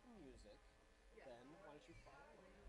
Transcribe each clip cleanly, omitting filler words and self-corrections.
some music, then why don't you follow along?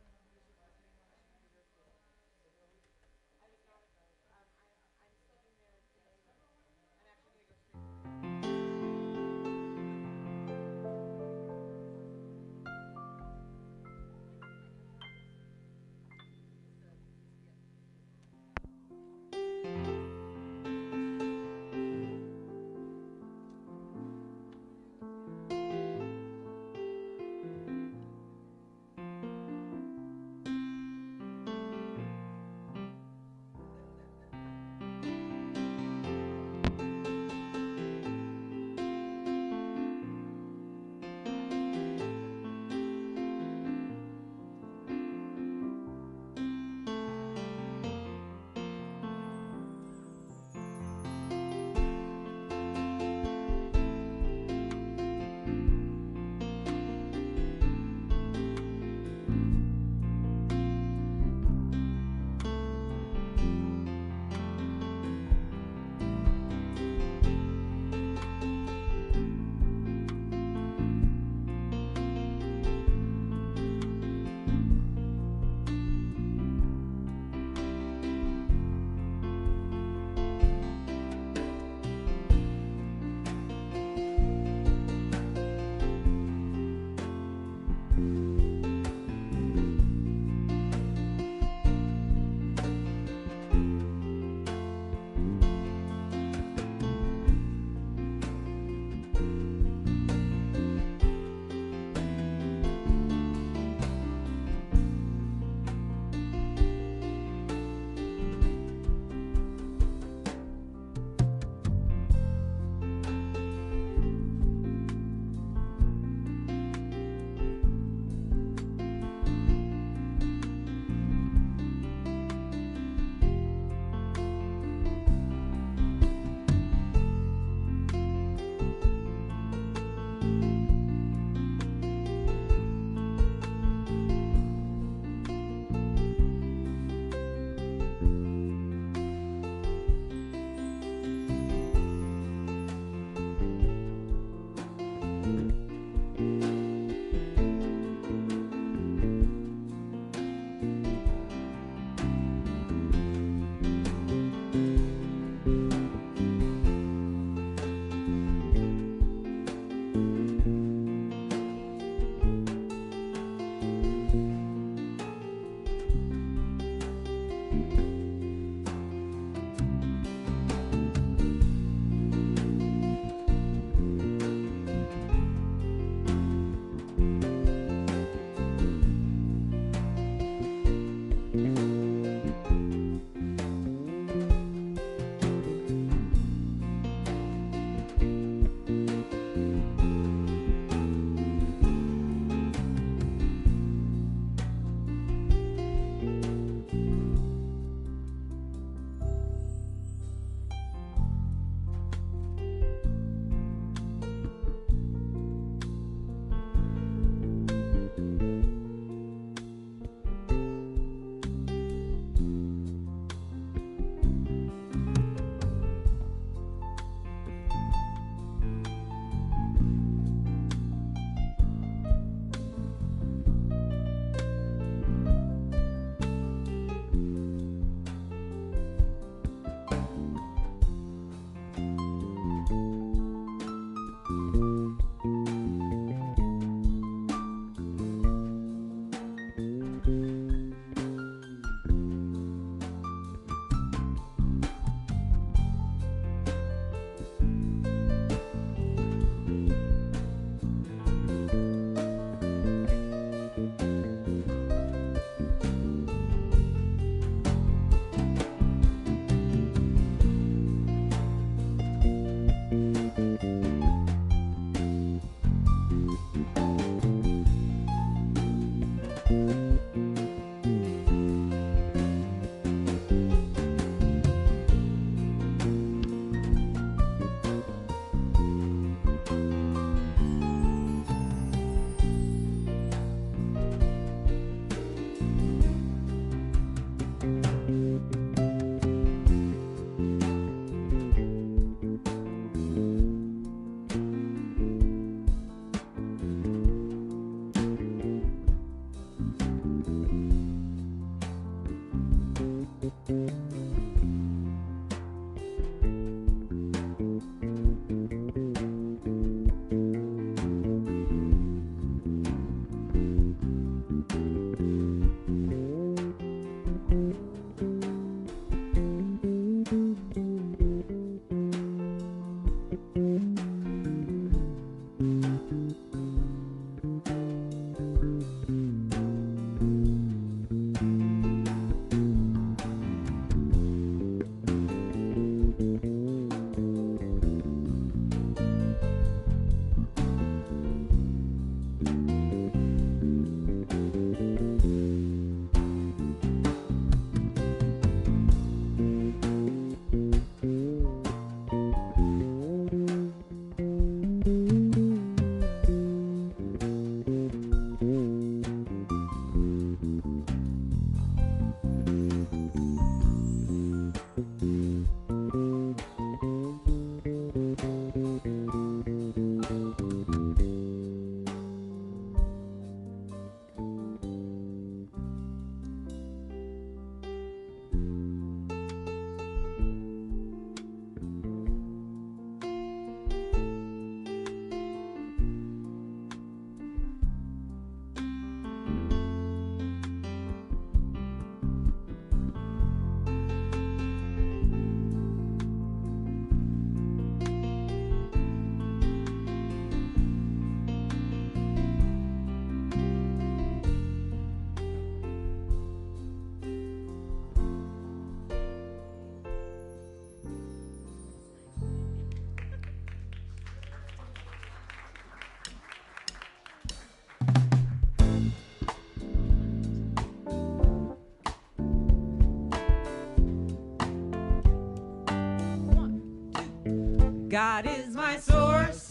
God is my source.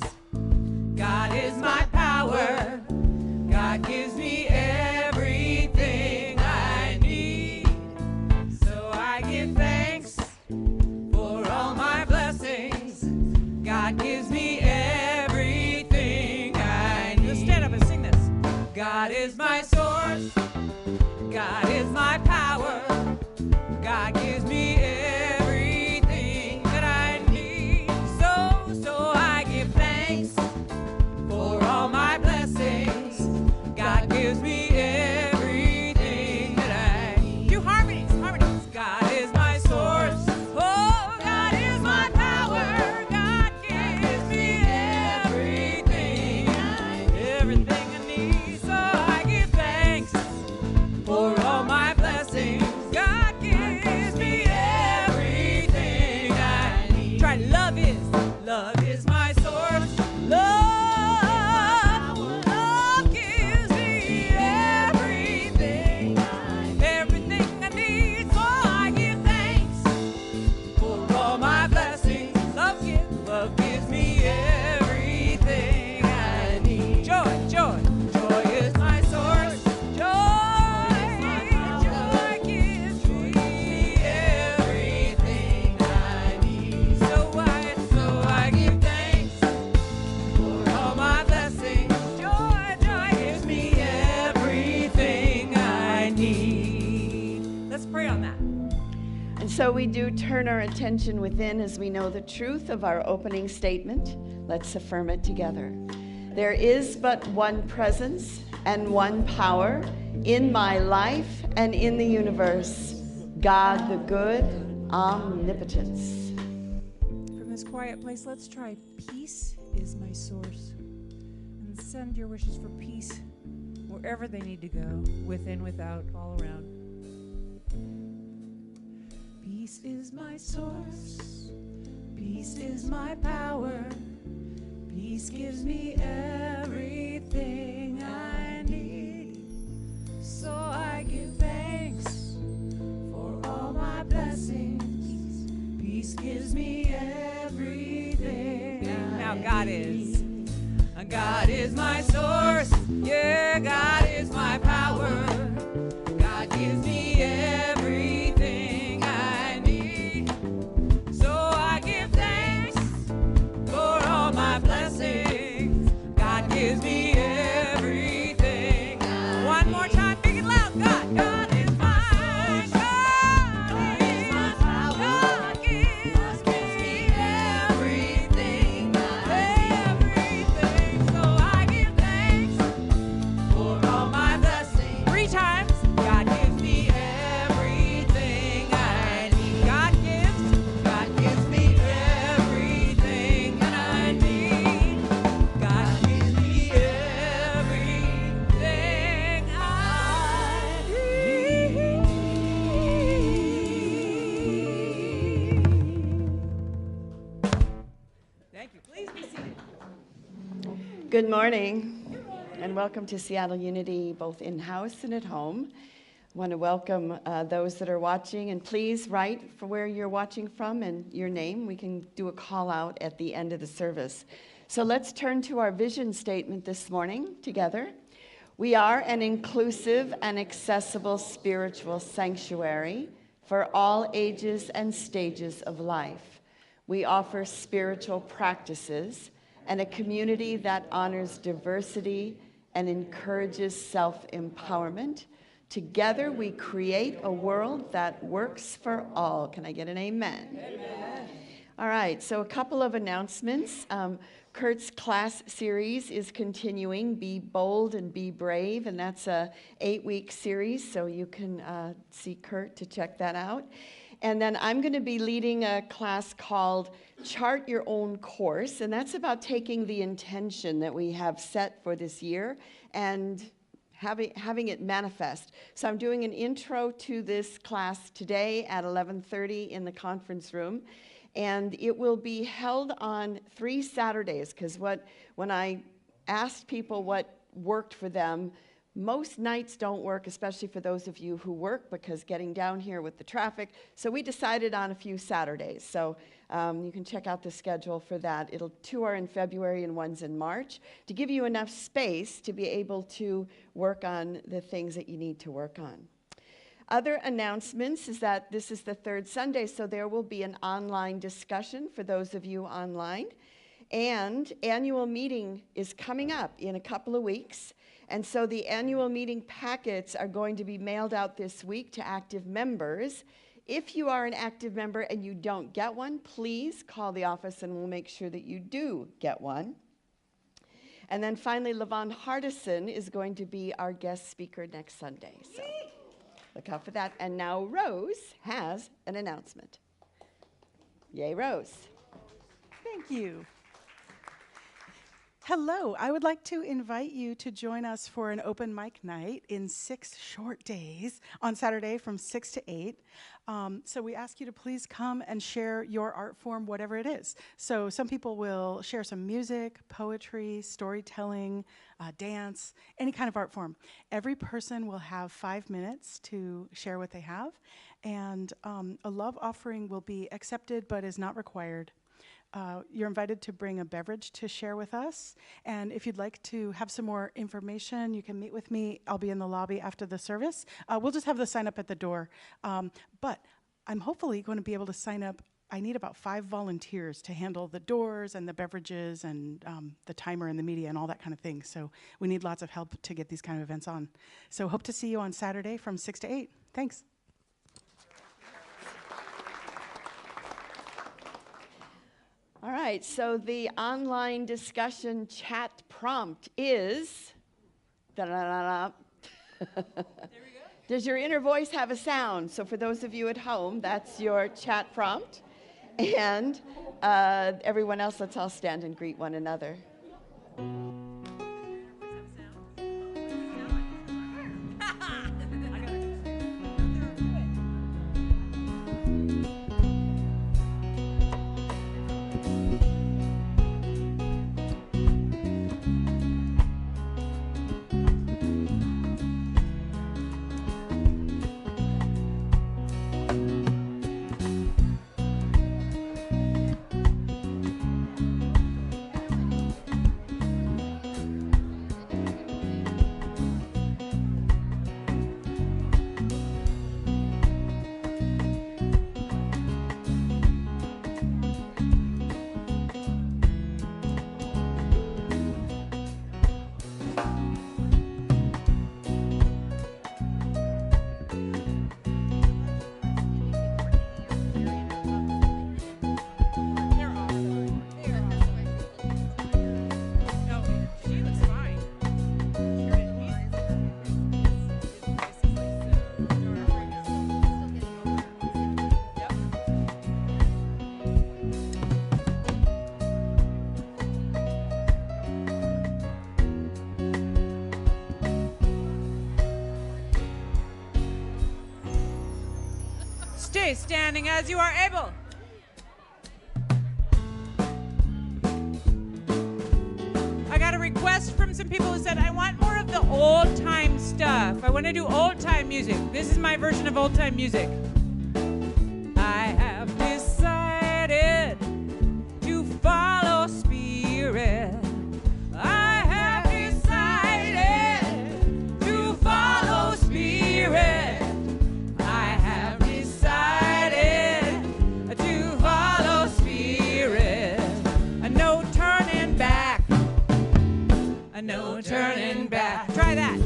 God is my power. God gives me everything I need. So I give thanks for all my blessings. God gives me everything I need. Let's stand up and sing this. God is my source. God is my power. God gives me everything that I need. So I give thanks for all my blessings. God gives me everything that I need. Do harmonies, harmonies. God is my source. Oh, God is my power. God gives me everything I need. So I give thanks for all my blessings. God gives me everything I need. Try love is my source. Love gives me everything I need. So I give thanks for all my blessings. Love gives me everything I need. Joy is my source. Joy gives me everything I need. So I give thanks for all my blessings. Joy gives me everything I need. Let's pray on that. And so we do turn our attention within as we know the truth of our opening statement. Let's affirm it together. There is but one presence and one power in my life and in the universe. God the good, omnipotence. From this quiet place, let's try peace is my source. And send your wishes for peace wherever they need to go, within, without, all around. Peace is my source. Peace is my power. Peace gives me everything I need. So I give thanks for all my blessings. Peace gives me everything. Now God is my source. Yeah, God is my power. God gives me everything I need. So I give thanks for all my blessings. God gives me everything. One more time, big and loud. God is my God is my power. God gives me everything. So I give thanks for all my blessings. 3 times. God gives me everything I need. God gives me everything that I need. God gives me everything I need. Thank you. Please be seated. Good morning, and welcome to Seattle Unity, both in-house and at home. I want to welcome those that are watching, and please write for where you're watching from and your name. We can do a call out at the end of the service. So let's turn to our vision statement this morning together. We are an inclusive and accessible spiritual sanctuary for all ages and stages of life. We offer spiritual practices and a community that honors diversity and encourages self-empowerment. Together, we create a world that works for all. Can I get an amen? Amen. All right, so a couple of announcements. Kurt's class series is continuing, Be Bold and Be Brave, and that's a 8-week series, so you can see Kurt to check that out. And then I'm going to be leading a class called Chart Your Own Course, and that's about taking the intention that we have set for this year and having it manifest. So I'm doing an intro to this class today at 11:30 in the conference room, and it will be held on 3 Saturdays, because when I asked people what worked for them, Most nights don't work, especially for those of you who work, because getting down here with the traffic. So we decided on a few Saturdays. So you can check out the schedule for that. Two are in February and one's in March, to give you enough space to be able to work on the things that you need to work on. Other announcements is that this is the third Sunday, so there will be an online discussion for those of you online. And annual meeting is coming up in a couple of weeks. And so the annual meeting packets are going to be mailed out this week to active members. If you are an active member and you don't get one, please call the office and we'll make sure that you do get one. And then finally, Levon Hardison is going to be our guest speaker next Sunday. So look out for that. And now Rose has an announcement. Yay, Rose. Thank you. Hello, I would like to invite you to join us for an open mic night in 6 short days on Saturday from 6 to 8. So we ask you to please come and share your art form, whatever it is. So some people will share some music, poetry, storytelling, dance, any kind of art form. Every person will have 5 minutes to share what they have. And a love offering will be accepted but is not required. You're invited to bring a beverage to share with us. And if you'd like to have some more information, you can meet with me. I'll be in the lobby after the service. We'll just have the sign up at the door. But I'm hopefully going to be able to sign up. I need about 5 volunteers to handle the doors and the beverages and the timer and the media and all that kind of thing. So we need lots of help to get these kind of events on. So hope to see you on Saturday from 6 to 8. Thanks. All right, so the online discussion chat prompt is, da-da-da-da. There we go. Does your inner voice have a sound? So for those of you at home, that's your chat prompt. And everyone else, let's all stand and greet one another. Stay standing as you are able. I got a request from some people who said, I want more of the old time stuff. I want to do old time music. This is my version of old time music. I have decided to follow spirit. I have decided to follow spirit. No turning back. Try that.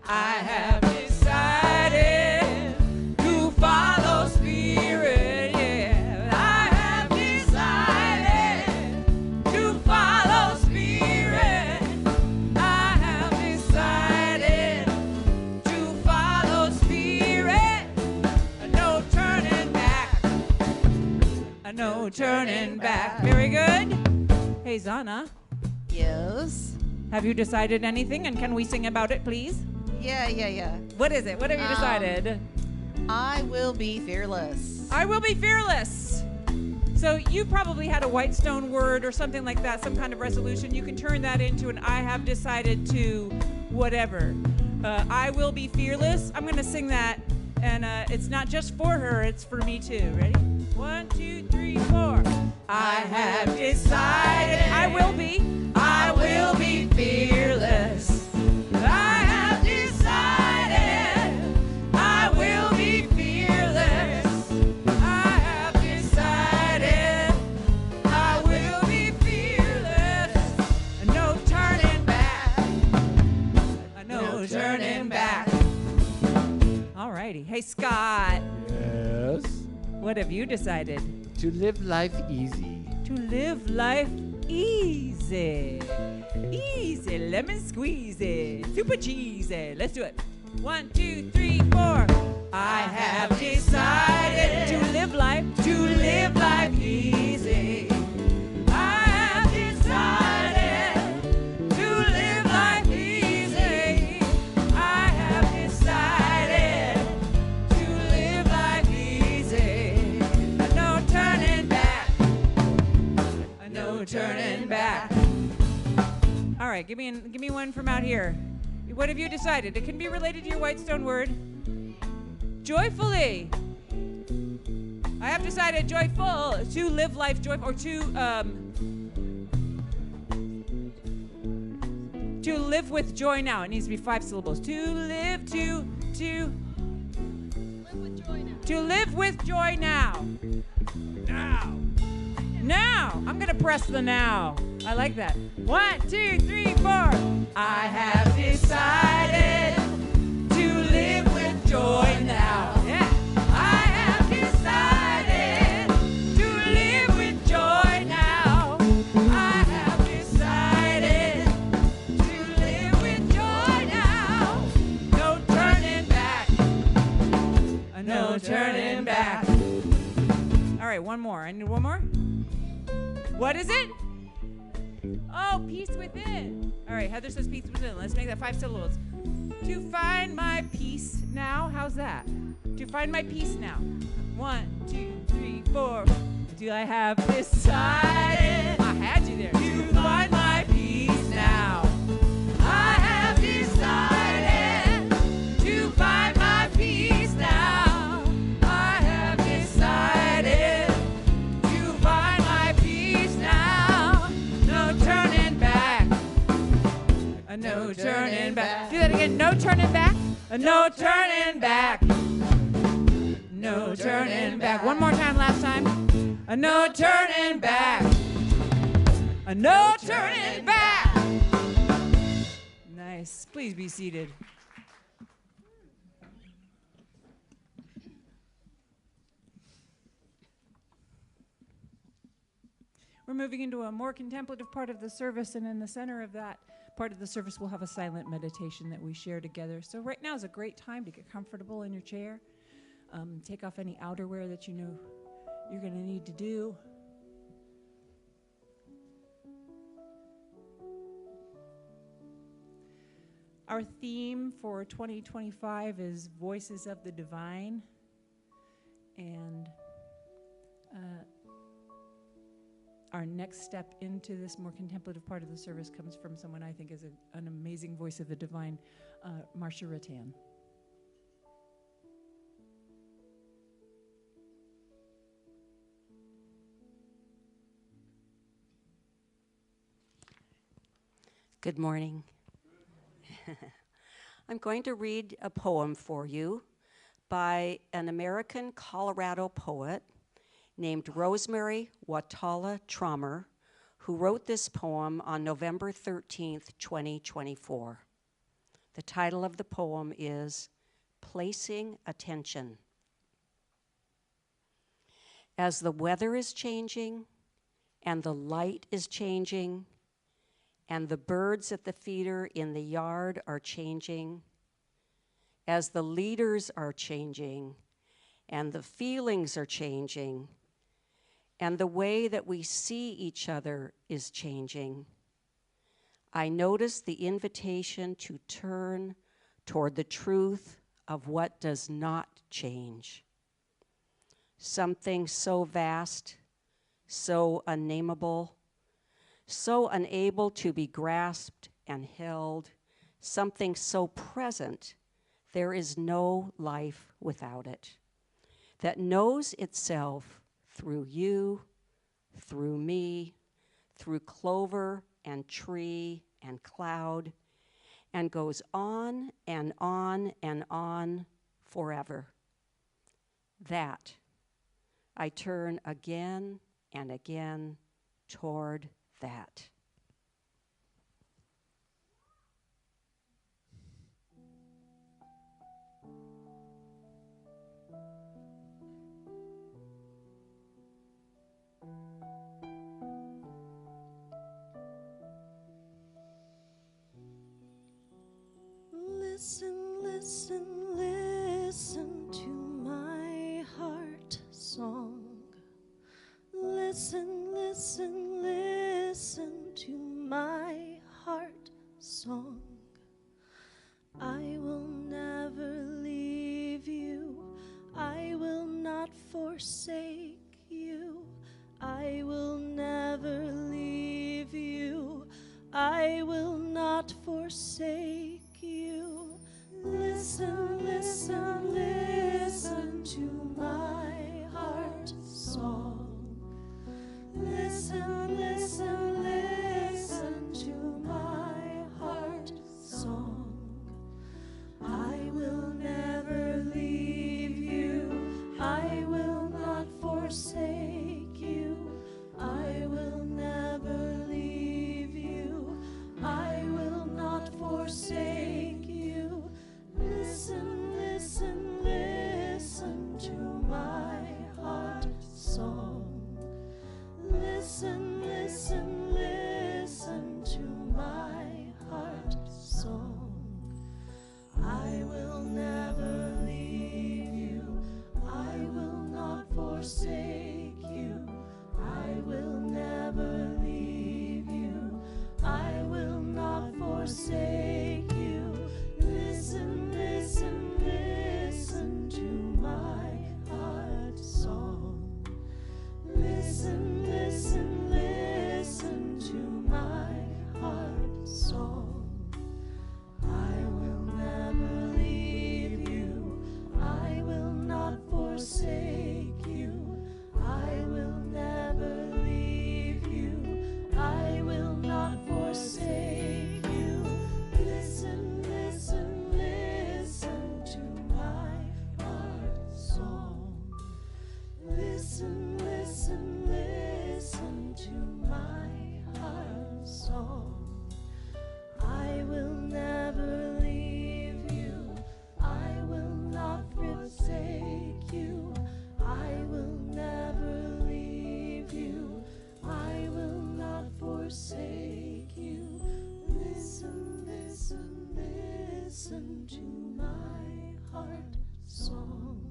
I have decided to follow spirit. Yeah. I have decided to follow spirit. I have decided to follow spirit. No turning back. No turning back. Very good. Hey, Zana. Yes. Have you decided anything, and can we sing about it, please? Yeah. What is it? What have you decided? I will be fearless. I will be fearless. So you probably had a Whitestone word or something like that, some kind of resolution. You can turn that into an I have decided to whatever. I will be fearless. I'm going to sing that. And it's not just for her, it's for me too. Ready? 1, 2, 3, 4. I have decided I will be fearless. I have decided I will be fearless. I have decided I will be fearless. No turning back. No turning back. All righty. Hey, Scott. Yes. What have you decided? To live life easy. To live life easy. Easy, lemon squeezy. Super cheesy. Let's do it. 1, 2, 3, 4. I have decided to live life easy. I have decided to live life easy. I have decided to live life easy. No turning back. No turning back. All right, give me one from out here. What have you decided? It can be related to your Whitestone word. Joyfully. I have decided joyful to live life joyful, or to live with joy now. It needs to be 5 syllables. To live with joy now. Now. I'm gonna press the now. I like that. 1, 2, 3, 4. I have decided to live with joy now. Yeah. I have decided to live with joy now. I have decided to live with joy now. No turning back. No turning back. All right, one more. I need one more. What is it? Oh, peace within. All right, Heather says peace within. Let's make that 5 syllables. To find my peace now. How's that? To find my peace now. 1, 2, 3, 4. Do I have decided? I had you there. To find my peace now. I have decided to find my peace now. I have decided to find my peace now. No turning back. No turning back. Do that again. No turning back. No turning back. No turning back. One more time, last time. No turning back. No turning back. Nice. Please be seated. We're moving into a more contemplative part of the service, and in the center of that part of the service, we'll have a silent meditation that we share together. So right now is a great time to get comfortable in your chair. Take off any outerwear that you know you're going to need to do. Our theme for 2025 is Voices of the Divine. And our next step into this more contemplative part of the service comes from someone I think is an amazing voice of the divine, Marcia Rattan. Good morning. I'm going to read a poem for you by an American Colorado poet named Rosemary Watala Trommer, who wrote this poem on November 13th, 2024. The title of the poem is Placing Attention. As the weather is changing, and the light is changing, and the birds at the feeder in the yard are changing, as the leaders are changing, and the feelings are changing, and the way that we see each other is changing, I notice the invitation to turn toward the truth of what does not change. Something so vast, so unnameable, so unable to be grasped and held, something so present there is no life without it, that knows itself through you, through me, through clover and tree and cloud, and goes on and on and on forever. That I turn again and again toward that. Listen, listen, listen to my heart song. Listen, listen, listen to my heart song. I will never leave you. I will not forsake you. I will never leave you. I will not forsake you. Listen, listen, listen to my heart song. Listen, listen, listen to my heart song. I will never leave you. I will not forsake you. I will never leave you. I will not forsake you. Listen, listen, listen to my heart song. Listen, listen, listen to my heart song. I will never leave you. I will not forsake you. I will never leave you. I will not forsake you. Listen, listen, listen to my heart song. Listen, listen, listen to my heart song. I will never leave you. I will not forsake you. I will never leave you. I will not forsake you. Listen, listen, listen to my heart song. Listen, listen, listen to my heart song. I will never leave you. I will not forsake you. I will never leave you. I will not forsake you. Listen, listen, listen to my heart song.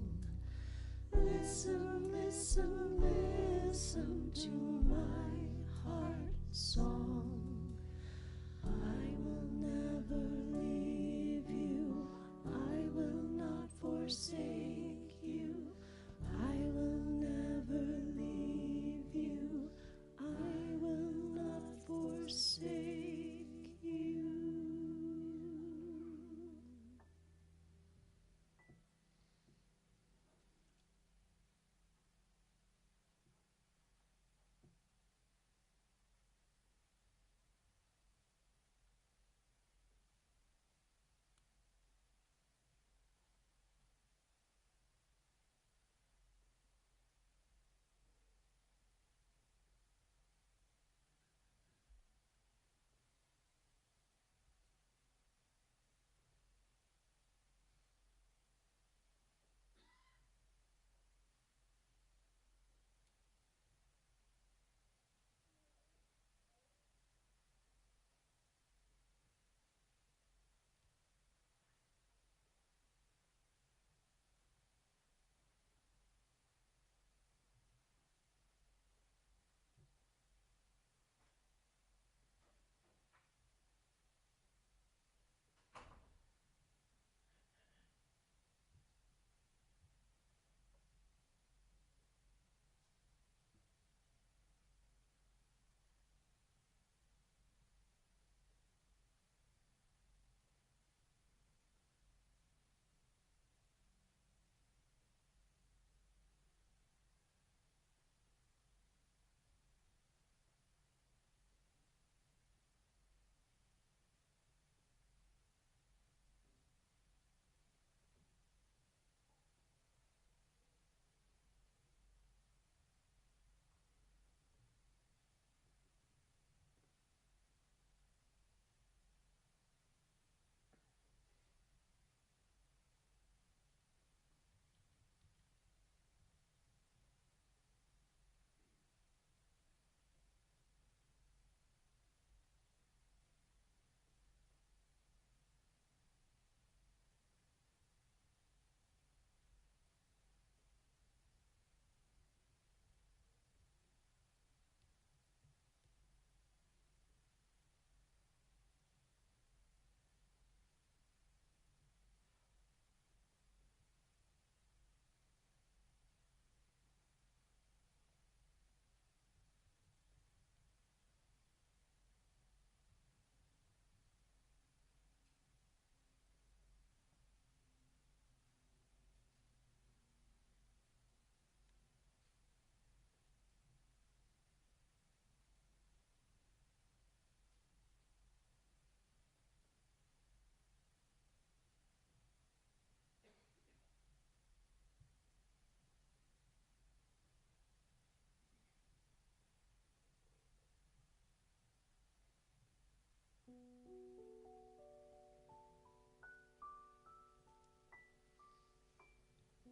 Listen, listen, listen to my heart song. I will never leave you. I will not forsake you. I will never leave you. I will not forsake you.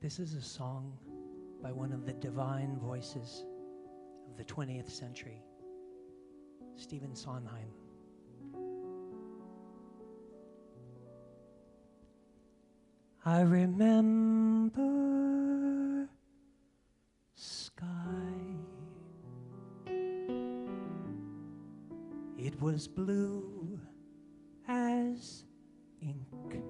This is a song by one of the divine voices of the 20th century, Stephen Sondheim. I remember sky. It was blue as ink,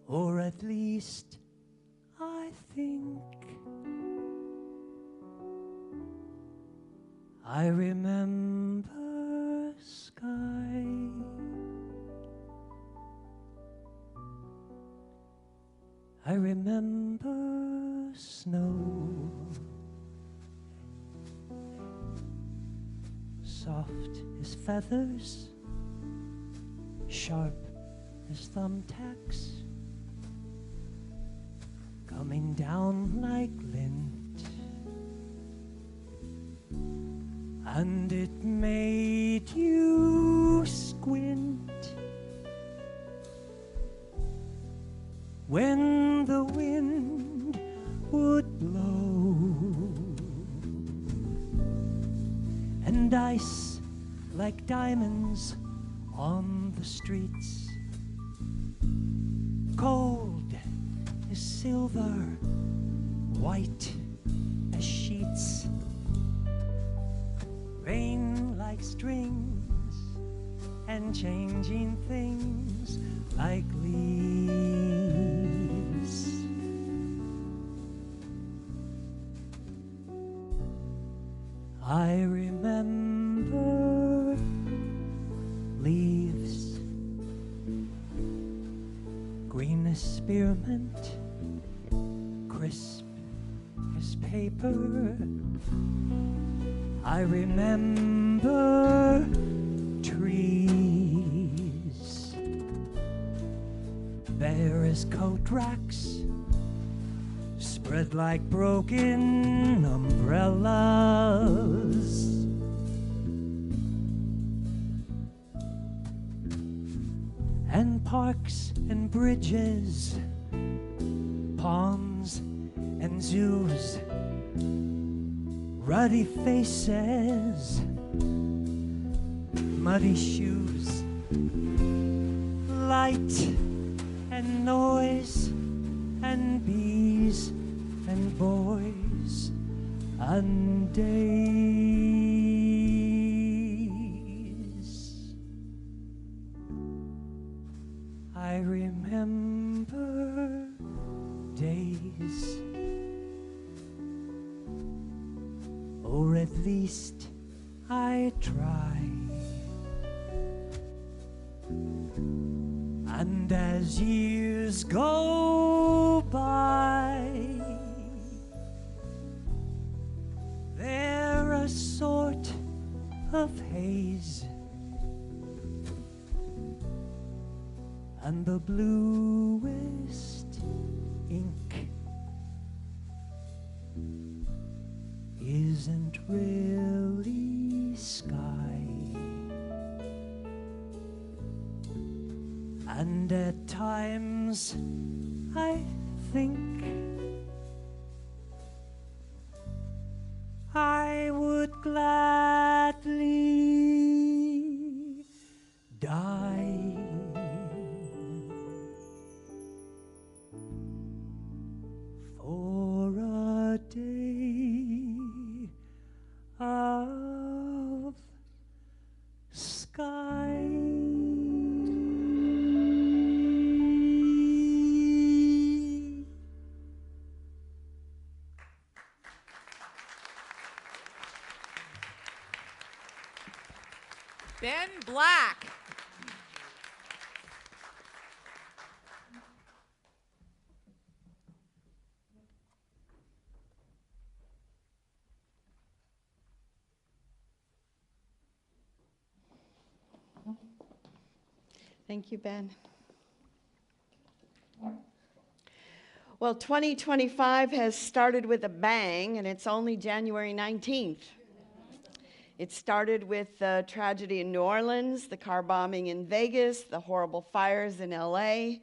or at least I think. I remember sky. I remember snow, soft as feathers, sharp as thumbtacks, coming down like lint, and it made you squint when the wind would blow, and ice like diamonds on the streets, cold as silver, white as sheets, rain like strings, and changing things like leaves. I remember leaves, green as spearmint, crisp as paper. I remember trees, bare as coat racks, spread like broken umbrellas. And parks and bridges, ponds and zoos, ruddy faces, muddy shoes, light and noise, and bees and boys and days. I remember days, or at least I try. And as years go by, they're a sort of haze, and the bluest ink isn't really sky. And at times I think I would gladly die for a day of sky. Ben Black. Thank you, Ben. Well, 2025 has started with a bang, and it's only January 19th. It started with the tragedy in New Orleans, the car bombing in Vegas, the horrible fires in LA.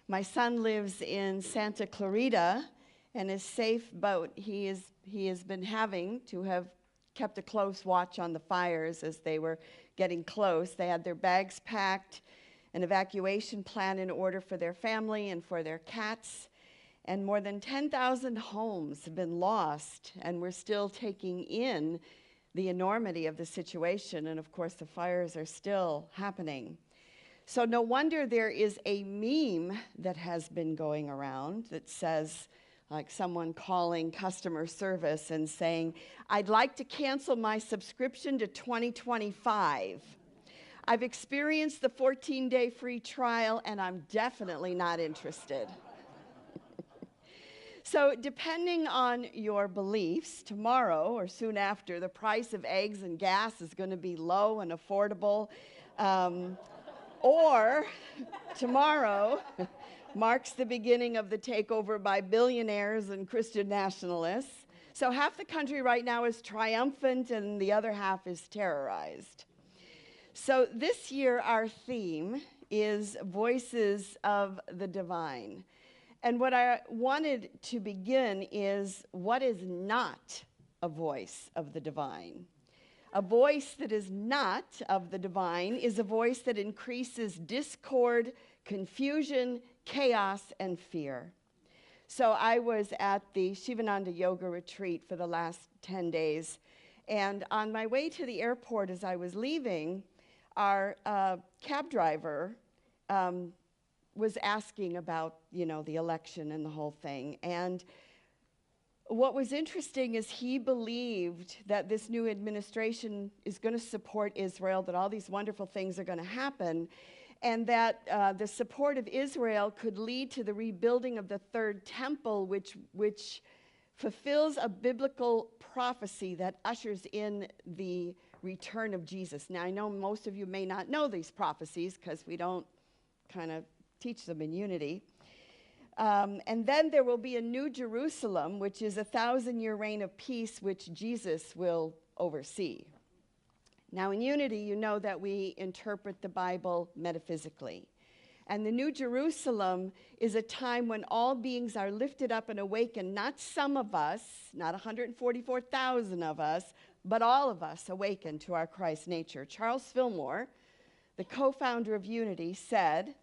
My son lives in Santa Clarita and is safe, but he has been having to have kept a close watch on the fires as they were getting close. They had their bags packed, an evacuation plan in order for their family and for their cats. And more than 10,000 homes have been lost, and we're still taking in the enormity of the situation. And of course, the fires are still happening. So no wonder there is a meme that has been going around that says, like someone calling customer service and saying, "I'd like to cancel my subscription to 2025. I've experienced the 14-day free trial, and I'm definitely not interested." So depending on your beliefs, tomorrow or soon after, the price of eggs and gas is going to be low and affordable. Or tomorrow marks the beginning of the takeover by billionaires and Christian nationalists. So half the country right now is triumphant and the other half is terrorized. So this year our theme is Voices of the Divine. And what I wanted to begin is, what is not a voice of the divine? A voice that is not of the divine is a voice that increases discord, confusion, chaos, and fear. So I was at the Shivananda Yoga Retreat for the last 10 days. And on my way to the airport as I was leaving, our cab driver was asking about, the election and the whole thing. And what was interesting is he believed that this new administration is going to support Israel, that all these wonderful things are going to happen, and that the support of Israel could lead to the rebuilding of the third temple, which fulfills a biblical prophecy that ushers in the return of Jesus. Now, I know most of you may not know these prophecies because we don't kind of teach them in Unity. And then there will be a new Jerusalem, which is a 1,000-year reign of peace, which Jesus will oversee. Now, in Unity, you know that we interpret the Bible metaphysically. And the New Jerusalem is a time when all beings are lifted up and awakened, not some of us, not 144,000 of us, but all of us awakened to our Christ nature. Charles Fillmore, the co-founder of Unity, said,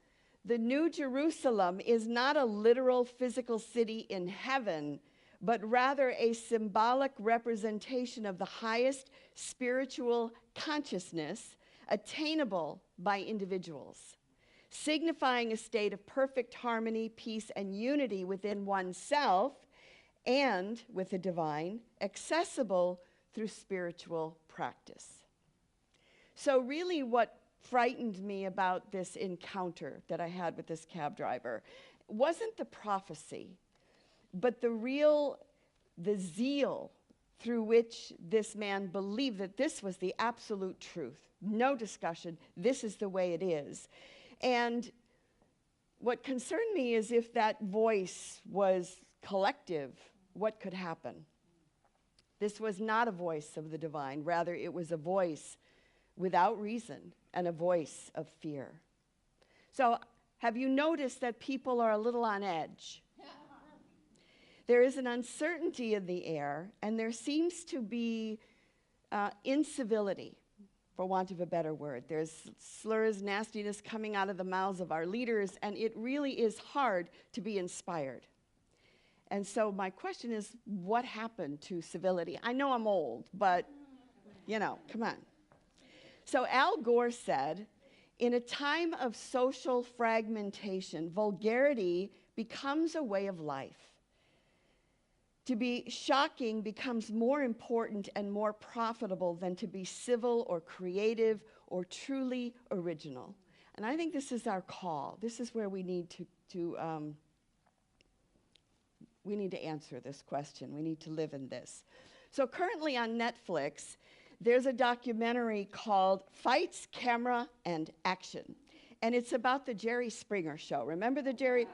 "The New Jerusalem is not a literal physical city in heaven, but rather a symbolic representation of the highest spiritual consciousness attainable by individuals, signifying a state of perfect harmony, peace, and unity within oneself and with the divine, accessible through spiritual practice." So really what frightened me about this encounter that I had with this cab driver wasn't the prophecy, but the zeal through which this man believed that this was the absolute truth. No discussion. This is the way it is. And what concerned me is if that voice was collective, what could happen? This was not a voice of the divine. Rather, it was a voice without reason and a voice of fear. So have you noticed that people are a little on edge? There is an uncertainty in the air, and there seems to be incivility, for want of a better word. There's slurs, nastiness coming out of the mouths of our leaders, and it really is hard to be inspired. And so my question is, what happened to civility? I know I'm old, but, come on. So Al Gore said, "In a time of social fragmentation, vulgarity becomes a way of life. To be shocking becomes more important and more profitable than to be civil or creative or truly original." And I think this is our call. This is where we need to answer this question. We need to live in this. So currently on Netflix, there's a documentary called Fights, Camera, and Action. And it's about the Jerry Springer Show. Remember the Jerry?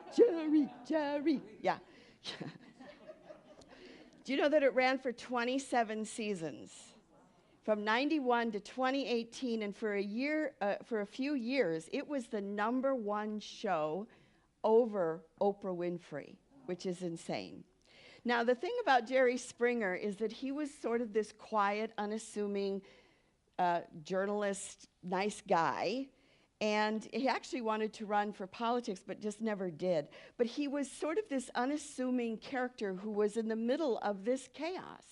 Yeah. Do you know that it ran for 27 seasons? From 91 to 2018, and for a few years, it was the #1 show over Oprah Winfrey, which is insane. Now, the thing about Jerry Springer is that he was sort of this quiet, unassuming journalist, nice guy, and he actually wanted to run for politics, but just never did. But he was sort of this unassuming character who was in the middle of this chaos.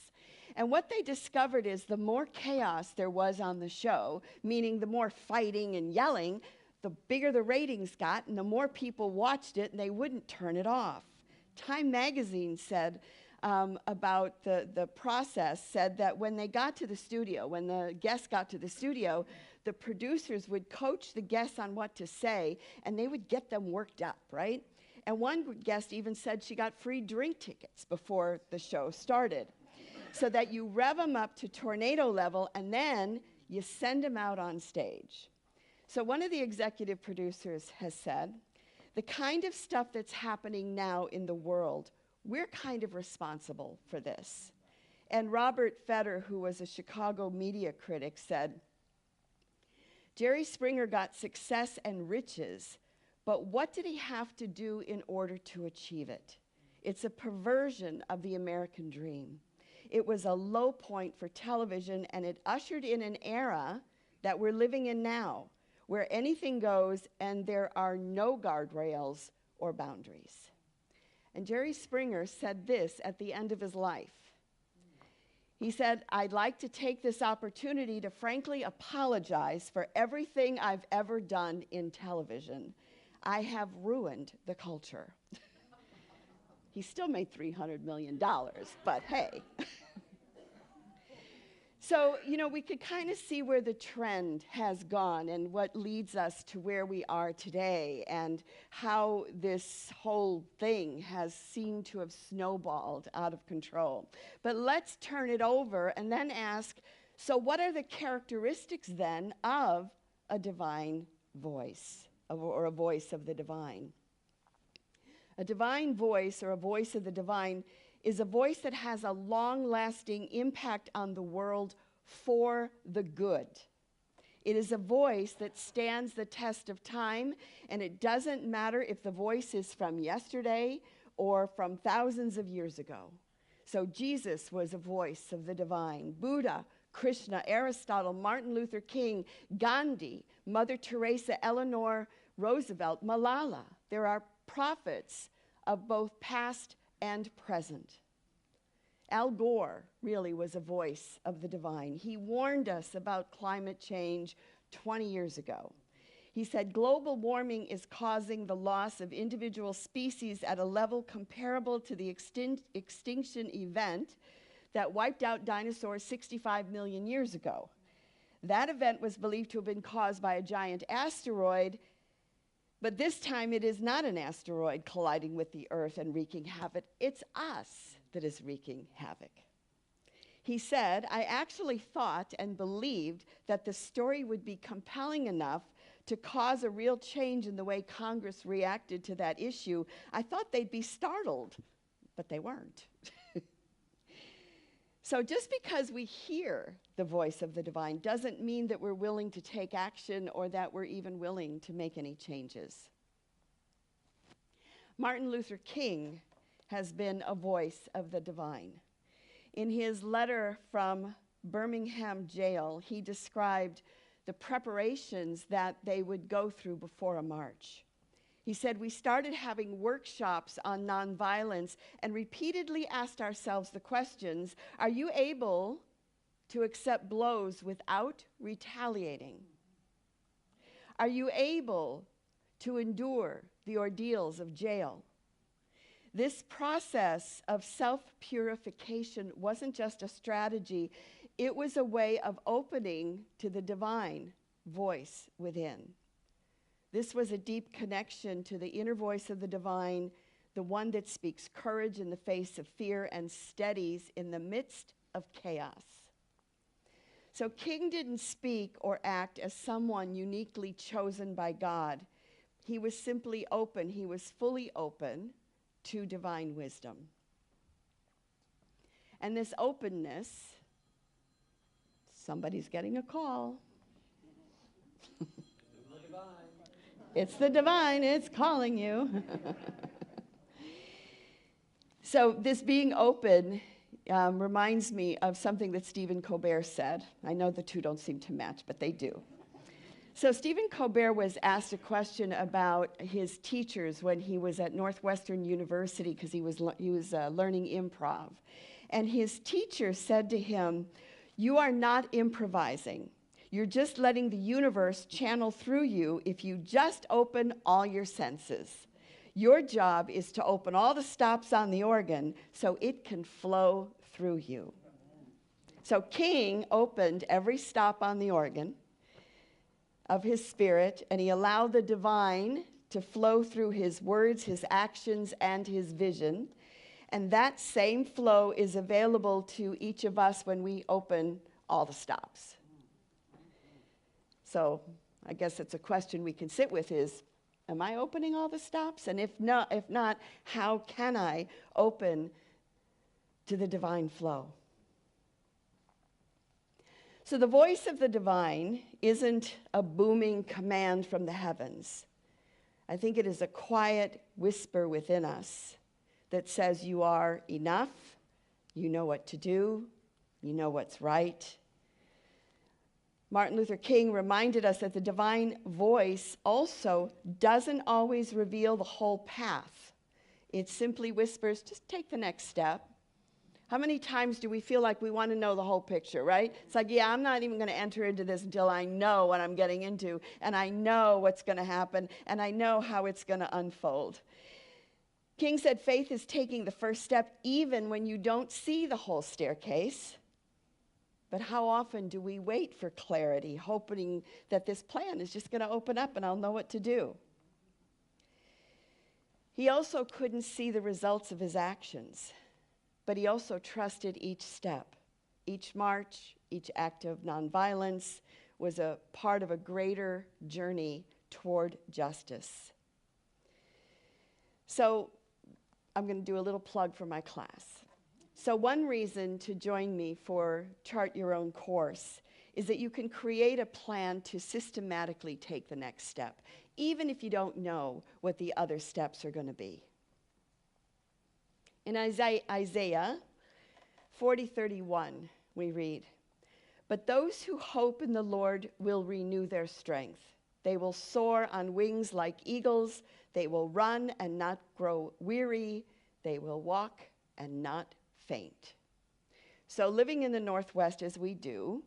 And what they discovered is the more chaos there was on the show, meaning the more fighting and yelling, the bigger the ratings got, and the more people watched it, and they wouldn't turn it off. Time magazine said about the process, said that when they got to the studio, when the guests got to the studio, the producers would coach the guests on what to say, and they would get them worked up, right? And one guest even said she got free drink tickets before the show started, so that you rev them up to tornado level, and then you send them out on stage. So one of the executive producers has said, the kind of stuff that's happening now in the world, we're kind of responsible for this. And Robert Fetter, who was a Chicago media critic, said, Jerry Springer got success and riches, but what did he have to do in order to achieve it? It's a perversion of the American dream. It was a low point for television, and it ushered in an era that we're living in now, where anything goes and there are no guardrails or boundaries. And Jerry Springer said this at the end of his life. He said, I'd like to take this opportunity to frankly apologize for everything I've ever done in television. I have ruined the culture. He still made $300 million, but hey. So, you know, we could kind of see where the trend has gone and what leads us to where we are today and how this whole thing has seemed to have snowballed out of control. But let's turn it over and then ask, so what are the characteristics then of a divine voice, or a voice of the divine? A divine voice, or a voice of the divine, is a voice that has a long-lasting impact on the world for the good. It is a voice that stands the test of time, and it doesn't matter if the voice is from yesterday or from thousands of years ago. So Jesus was a voice of the divine. Buddha, Krishna, Aristotle, Martin Luther King, Gandhi, Mother Teresa, Eleanor Roosevelt, Malala. There are prophets of both past and present. Al Gore really was a voice of the divine. He warned us about climate change 20 years ago. He said, global warming is causing the loss of individual species at a level comparable to the extinction event that wiped out dinosaurs 65 million years ago. That event was believed to have been caused by a giant asteroid, but this time it is not an asteroid colliding with the Earth and wreaking havoc. It's us that is wreaking havoc. He said, I actually thought and believed that the story would be compelling enough to cause a real change in the way Congress reacted to that issue. I thought they'd be startled, but they weren't. So just because we hear the voice of the divine doesn't mean that we're willing to take action or that we're even willing to make any changes. Martin Luther King has been a voice of the divine. In his letter from Birmingham jail, he described the preparations that they would go through before a march. He said, we started having workshops on nonviolence and repeatedly asked ourselves the questions, are you able to accept blows without retaliating? Are you able to endure the ordeals of jail? This process of self-purification wasn't just a strategy, it was a way of opening to the divine voice within. This was a deep connection to the inner voice of the divine, the one that speaks courage in the face of fear and steadies in the midst of chaos. So King didn't speak or act as someone uniquely chosen by God. He was simply open. He was fully open to divine wisdom. And this openness, Somebody's getting a call. It's the divine, it's calling you. So this being open reminds me of something that Stephen Colbert said. I know the two don't seem to match, but they do. So Stephen Colbert was asked a question about his teachers when he was at Northwestern University because he was learning improv. And his teacher said to him, "You are not improvising. You're just letting the universe channel through you if you just open all your senses. Your job is to open all the stops on the organ so it can flow through you." So King opened every stop on the organ of his spirit, and he allowed the divine to flow through his words, his actions, and his vision. And that same flow is available to each of us when we open all the stops. So I guess it's a question we can sit with is, am I opening all the stops? And if not, how can I open to the divine flow? So the voice of the divine isn't a booming command from the heavens. I think it is a quiet whisper within us that says you are enough, you know what to do, you know what's right. Martin Luther King reminded us that the divine voice also doesn't always reveal the whole path. It simply whispers, just take the next step. How many times do we feel like we want to know the whole picture, right? It's like, yeah, I'm not even going to enter into this until I know what I'm getting into, and I know what's going to happen, and I know how it's going to unfold. King said faith is taking the first step even when you don't see the whole staircase. But how often do we wait for clarity, hoping that this plan is just going to open up and I'll know what to do? He also couldn't see the results of his actions. But he also trusted each step. Each march, each act of nonviolence was a part of a greater journey toward justice. So I'm going to do a little plug for my class. So one reason to join me for Chart Your Own course is that you can create a plan to systematically take the next step, even if you don't know what the other steps are going to be. In Isaiah 40:31, we read, "But those who hope in the Lord will renew their strength. They will soar on wings like eagles. They will run and not grow weary. They will walk and not faint." So living in the Northwest as we do,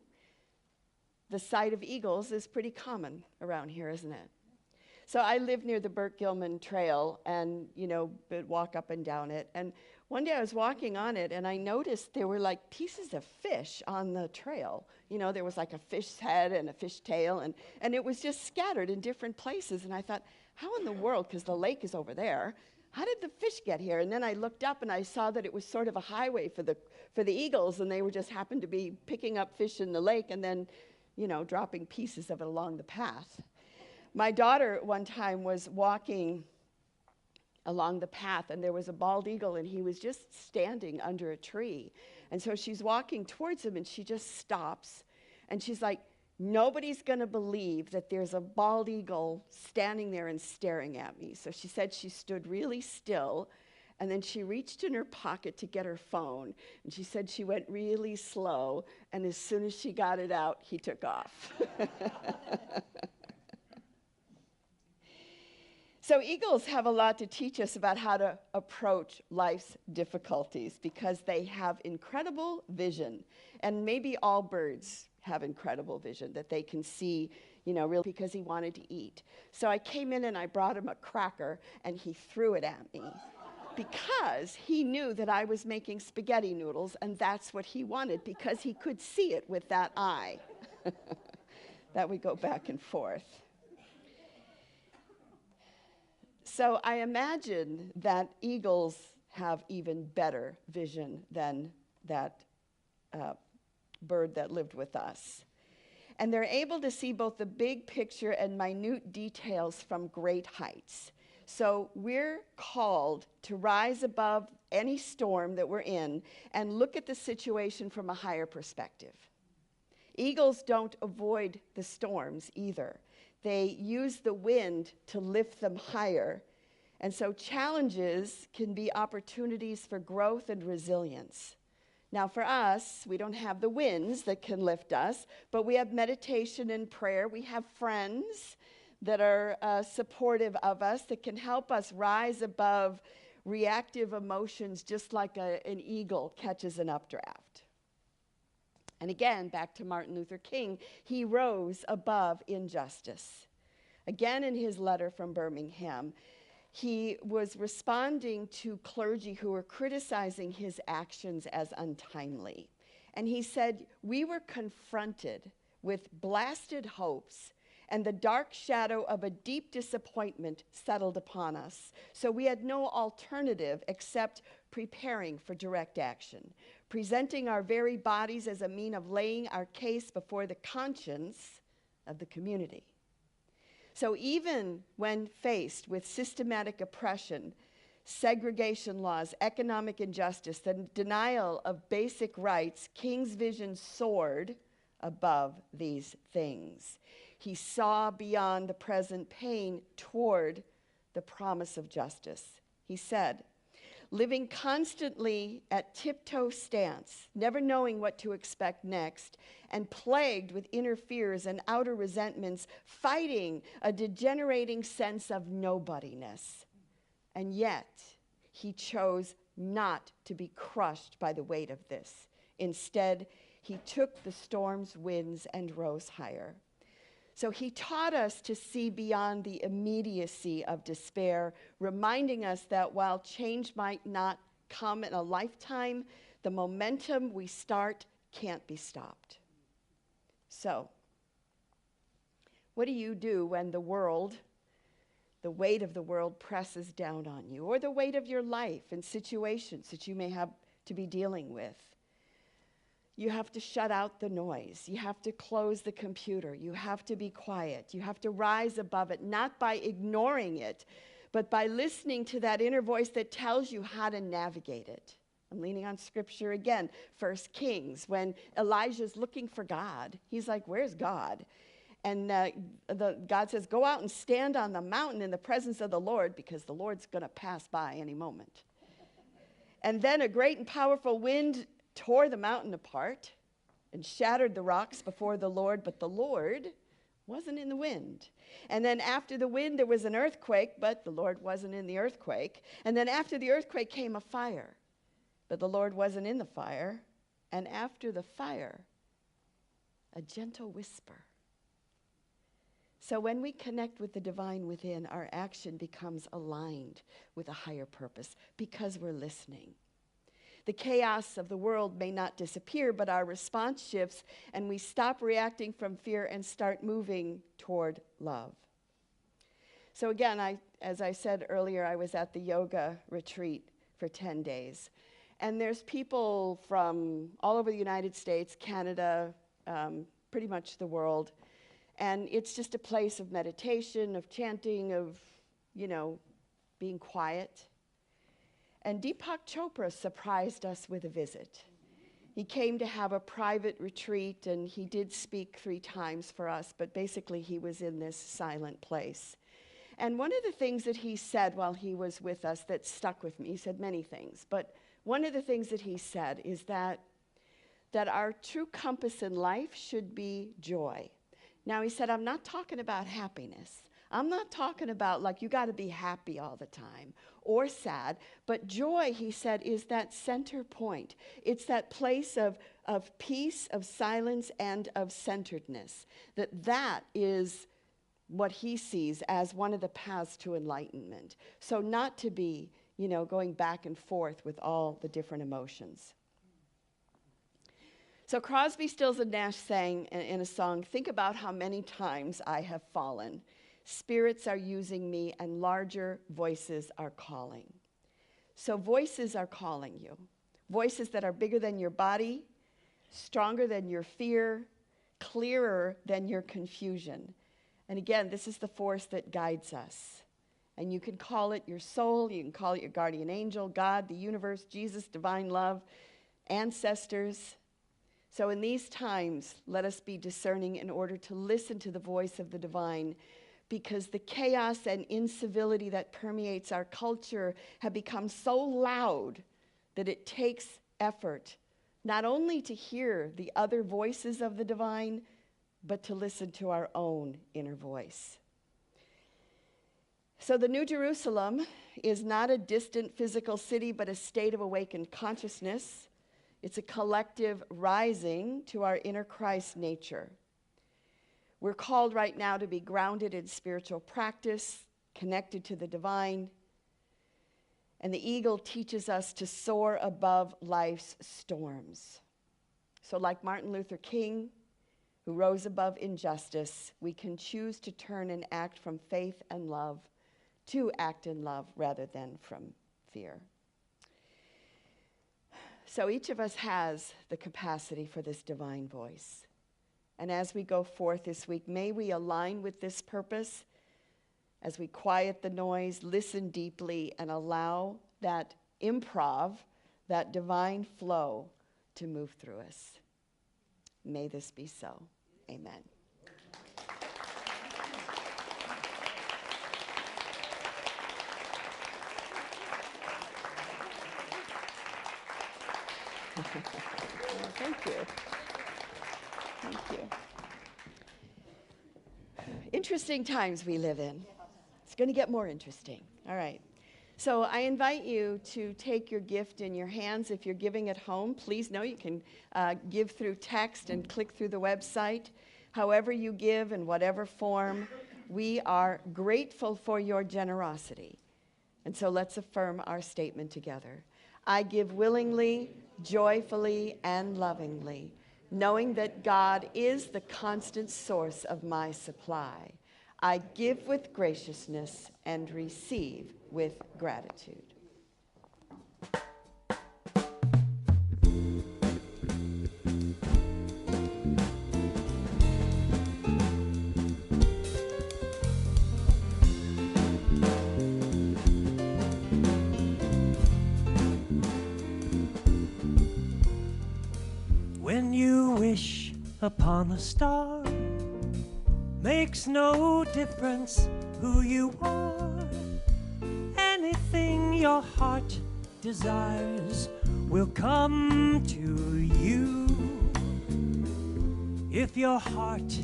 the sight of eagles is pretty common around here, isn't it? So I live near the Burt Gilman Trail and, walk up and down it. And one day I was walking on it and I noticed there were like pieces of fish on the trail. There was like a fish's head and a fish tail and it was just scattered in different places. And I thought, how in the world, because the lake is over there, how did the fish get here? And then I looked up and I saw that it was sort of a highway for the eagles, and they were just happened to be picking up fish in the lake and then, dropping pieces of it along the path. My daughter one time was walking along the path and there was a bald eagle and he was just standing under a tree. And so she's walking towards him and she just stops and she's like, nobody's going to believe that there's a bald eagle standing there and staring at me. So she said she stood really still and then she reached in her pocket to get her phone. And she said she went really slow and as soon as she got it out, he took off. So eagles have a lot to teach us about how to approach life's difficulties because they have incredible vision. And maybe all birds have incredible vision that they can see, really because he wanted to eat. So I came in and I brought him a cracker and he threw it at me because he knew that I was making spaghetti noodles and that's what he wanted because he could see it with that eye. That would go back and forth. So I imagine that eagles have even better vision than that bird that lived with us. And they're able to see both the big picture and minute details from great heights. So we're called to rise above any storm that we're in and look at the situation from a higher perspective. Eagles don't avoid the storms either. They use the wind to lift them higher. And so challenges can be opportunities for growth and resilience. Now, for us, we don't have the winds that can lift us, but we have meditation and prayer. We have friends that are supportive of us, that can help us rise above reactive emotions, just like an eagle catches an updraft. And again, back to Martin Luther King, he rose above injustice. Again, in his letter from Birmingham, he was responding to clergy who were criticizing his actions as untimely. And he said, "We were confronted with blasted hopes, and the dark shadow of a deep disappointment settled upon us. So we had no alternative except preparing for direct action, presenting our very bodies as a mean of laying our case before the conscience of the community." So even when faced with systematic oppression, segregation laws, economic injustice, the denial of basic rights, King's vision soared above these things. He saw beyond the present pain toward the promise of justice. He said, "Living constantly at tiptoe stance, never knowing what to expect next, and plagued with inner fears and outer resentments, fighting a degenerating sense of nobodiness. And yet, he chose not to be crushed by the weight of this. Instead, he took the storm's winds and rose higher." So he taught us to see beyond the immediacy of despair, reminding us that while change might not come in a lifetime, the momentum we start can't be stopped. So, what do you do when the weight of the world presses down on you, or the weight of your life and situations that you may have to be dealing with? You have to shut out the noise. You have to close the computer. You have to be quiet. You have to rise above it, not by ignoring it, but by listening to that inner voice that tells you how to navigate it. I'm leaning on scripture again, 1 Kings, when Elijah's looking for God. He's like, "Where's God?" And God says, "Go out and stand on the mountain in the presence of the Lord, because the Lord's going to pass by any moment." And then a great and powerful wind tore the mountain apart and shattered the rocks before the Lord, but the Lord wasn't in the wind. And then after the wind, there was an earthquake, but the Lord wasn't in the earthquake. And then after the earthquake came a fire, but the Lord wasn't in the fire. And after the fire, a gentle whisper. So when we connect with the divine within, our action becomes aligned with a higher purpose because we're listening. The chaos of the world may not disappear, but our response shifts, and we stop reacting from fear and start moving toward love. So again, as I said earlier, I was at the yoga retreat for 10 days. And there's people from all over the United States, Canada, pretty much the world. And it's just a place of meditation, of chanting, of, being quiet. And Deepak Chopra surprised us with a visit. He came to have a private retreat, and he did speak 3 times for us, but basically he was in this silent place. And one of the things that he said while he was with us that stuck with me, he said many things, but one of the things that he said is that our true compass in life should be joy. Now, he said, I'm not talking about happiness. I'm not talking about like you got to be happy all the time or sad, but joy, he said, is that center point. It's that place of peace, of silence, and of centeredness. That is what he sees as one of the paths to enlightenment. So not to be, going back and forth with all the different emotions. So Crosby, Stills, and Nash sang in a song, "Think about how many times I have fallen. Spirits are using me, and larger voices are calling." So voices are calling you. Voices that are bigger than your body, stronger than your fear, clearer than your confusion. And again, this is the force that guides us. And you can call it your soul, you can call it your guardian angel, God, the universe, Jesus, divine love, ancestors. So in these times, let us be discerning in order to listen to the voice of the divine, because the chaos and incivility that permeates our culture have become so loud that it takes effort not only to hear the other voices of the divine, but to listen to our own inner voice. So the New Jerusalem is not a distant physical city, but a state of awakened consciousness. It's a collective rising to our inner Christ nature. We're called right now to be grounded in spiritual practice, connected to the divine. And the eagle teaches us to soar above life's storms. So like Martin Luther King, who rose above injustice, we can choose to turn and act from faith and love to act in love rather than from fear. So each of us has the capacity for this divine voice. And as we go forth this week, may we align with this purpose as we quiet the noise, listen deeply, and allow that improv, that divine flow to move through us. May this be so. Amen. Thank you. Thank you. Interesting times we live in. It's going to get more interesting. All right. So I invite you to take your gift in your hands. If you're giving at home, please know you can give through text and click through the website. However you give, in whatever form, we are grateful for your generosity. And so let's affirm our statement together. I give willingly, joyfully, and lovingly, knowing that God is the constant source of my supply. I give with graciousness and receive with gratitude. When you wish upon a star, makes no difference who you are. Anything your heart desires will come to you. If your heart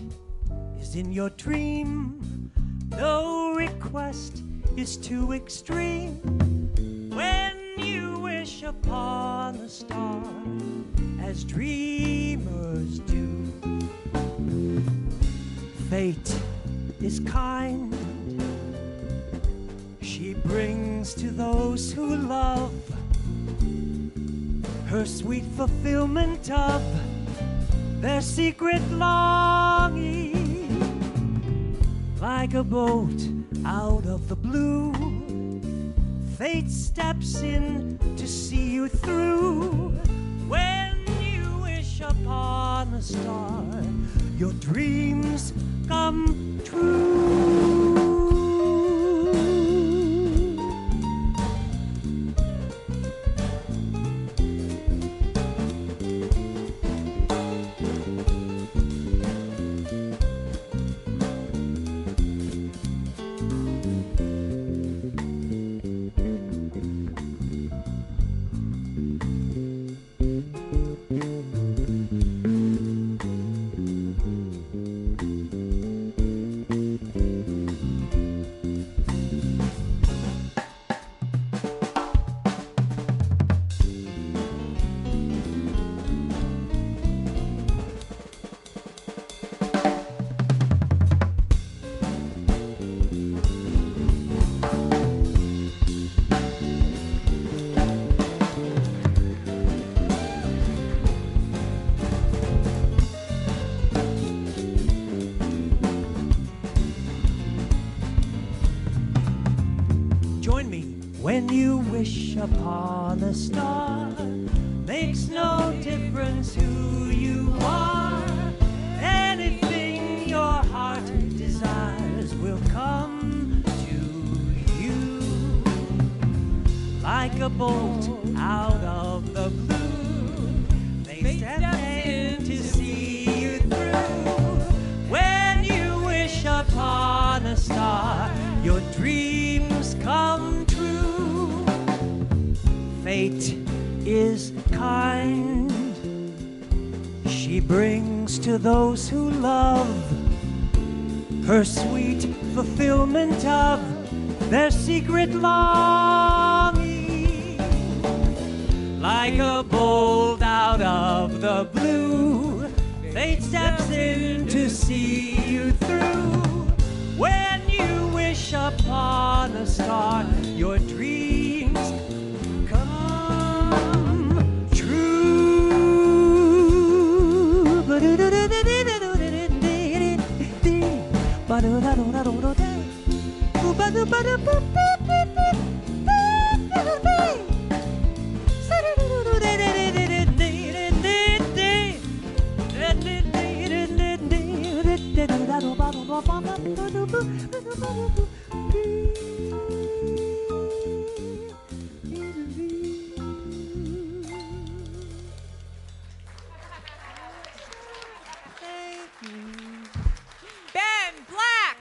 is in your dream, no request is too extreme. When you wish upon a star, as dreamers do, fate is kind. She brings to those who love her sweet fulfillment of their secret longing. Like a boat out of the blue, fate steps in to see you through. When you wish upon a star, your dreams come true. Join me when you wish upon a star. Makes no difference who you are. Anything your heart desires will come to you. Like a bolt out of the blue, they step in kind. She brings to those who love her sweet fulfillment of their secret longing. Like a bolt out of the blue, fate steps in to see you through. When you wish upon a star, your dreams come true. Ben Black.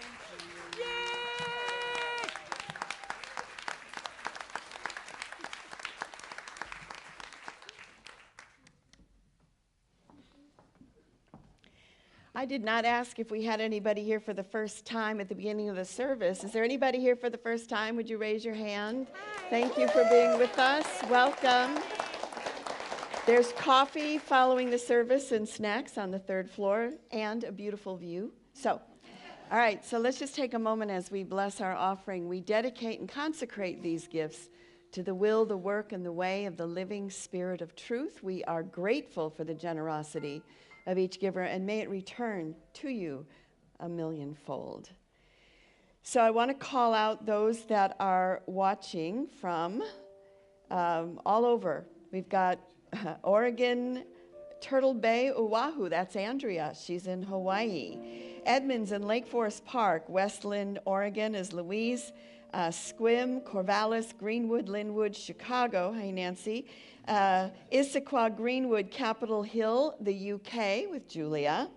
I did not ask if we had anybody here for the first time at the beginning of the service. Is there anybody here for the first time? Would you raise your hand? Thank you for being with us. Welcome. There's coffee following the service and snacks on the third floor and a beautiful view. So, all right, so let's just take a moment as we bless our offering. We dedicate and consecrate these gifts to the will, the work, and the way of the living Spirit of truth. We are grateful for the generosity of each giver, and may it return to you a millionfold. So I want to call out those that are watching from all over. We've got Oregon, Turtle Bay, Oahu. That's Andrea. She's in Hawaii. Edmonds and Lake Forest Park. Westland, Oregon is Louise. Sequim, Corvallis, Greenwood, Linwood, Chicago. Hi, Nancy. Issaquah, Greenwood, Capitol Hill, the UK with Julia.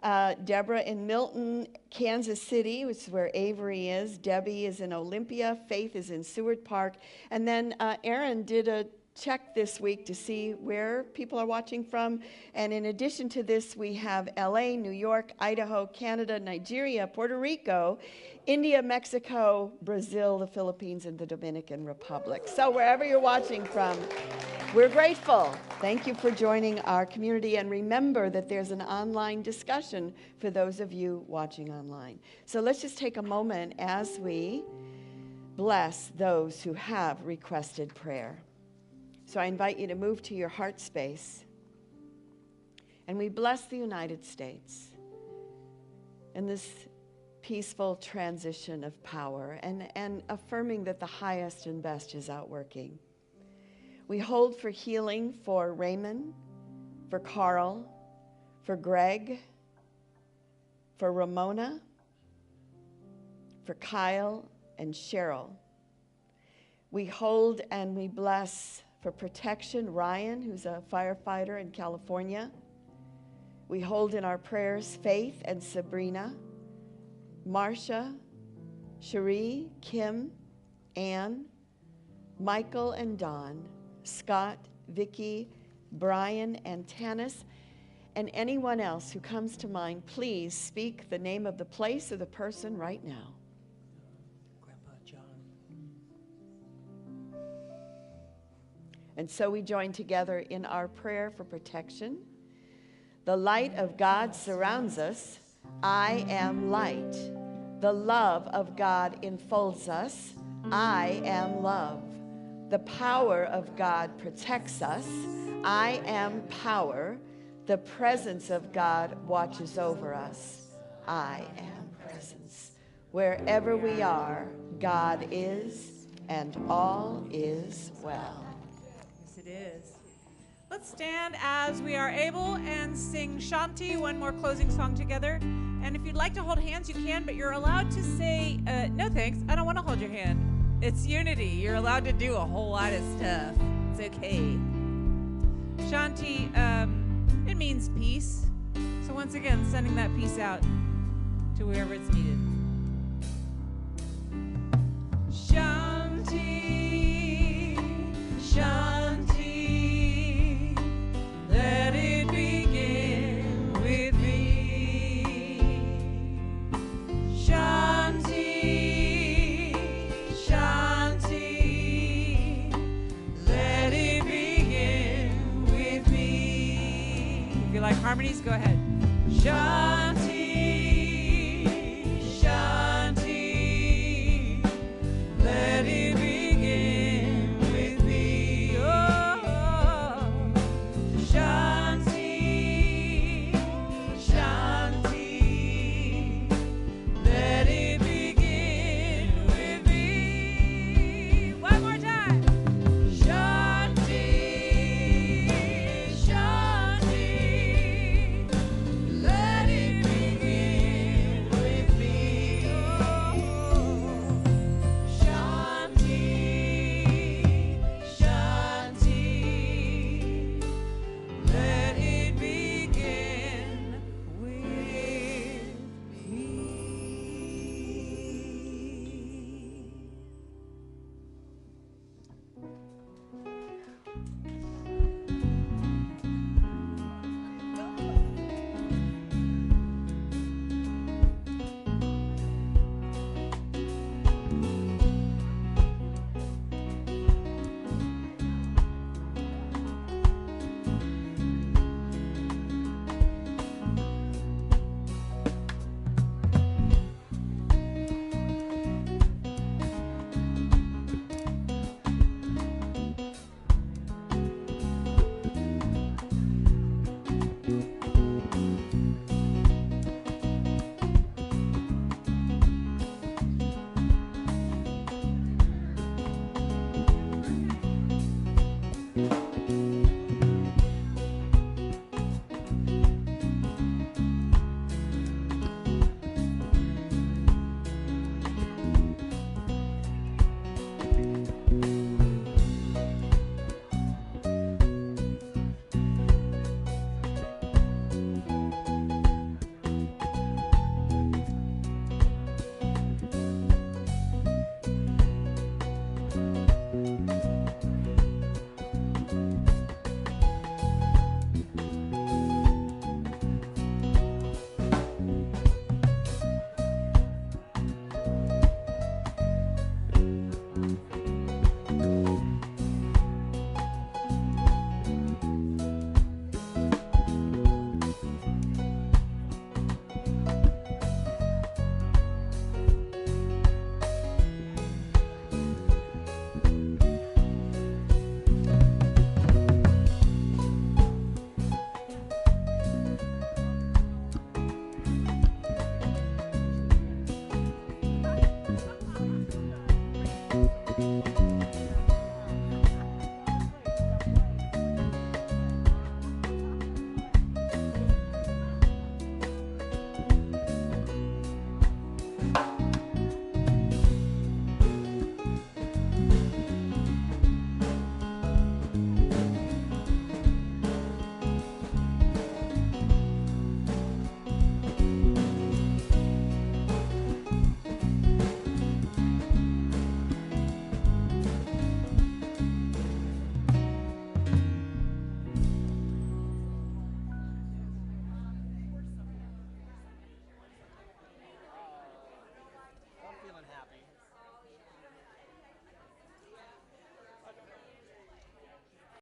Deborah in Milton, Kansas City, which is where Avery is. Debbie is in Olympia. Faith is in Seward Park. And then Aaron did a check this week to see where people are watching from. And in addition to this, we have LA, New York, Idaho, Canada, Nigeria, Puerto Rico, India, Mexico, Brazil, the Philippines, and the Dominican Republic. So wherever you're watching from, we're grateful. Thank you for joining our community. And remember that there's an online discussion for those of you watching online. So let's just take a moment as we bless those who have requested prayer. So I invite you to move to your heart space. And we bless the United States in this peaceful transition of power and affirming that the highest and best is outworking. We hold for healing for Raymond, for Carl, for Greg, for Ramona, for Kyle and Cheryl. We hold and we bless for protection, Ryan, who's a firefighter in California. We hold in our prayers Faith and Sabrina, Marcia, Cherie, Kim, Ann, Michael and Don, Scott, Vicky, Brian, and Tanis, and anyone else who comes to mind. Please speak the name of the place or the person right now. Grandpa John. And so we join together in our prayer for protection. The light of God surrounds us. I am light. The love of God enfolds us. I am love. The power of God protects us. I am power. The presence of God watches over us. I am presence. Wherever we are, God is, and all is well. Yes, it is. Let's stand as we are able and sing Shanti, one more closing song together. And if you'd like to hold hands, you can, but you're allowed to say, no thanks, I don't want to hold your hand. It's unity. You're allowed to do a whole lot of stuff. It's okay. Shanti, it means peace. So once again, sending that peace out to wherever it's needed. Shanti, Shanti, Shine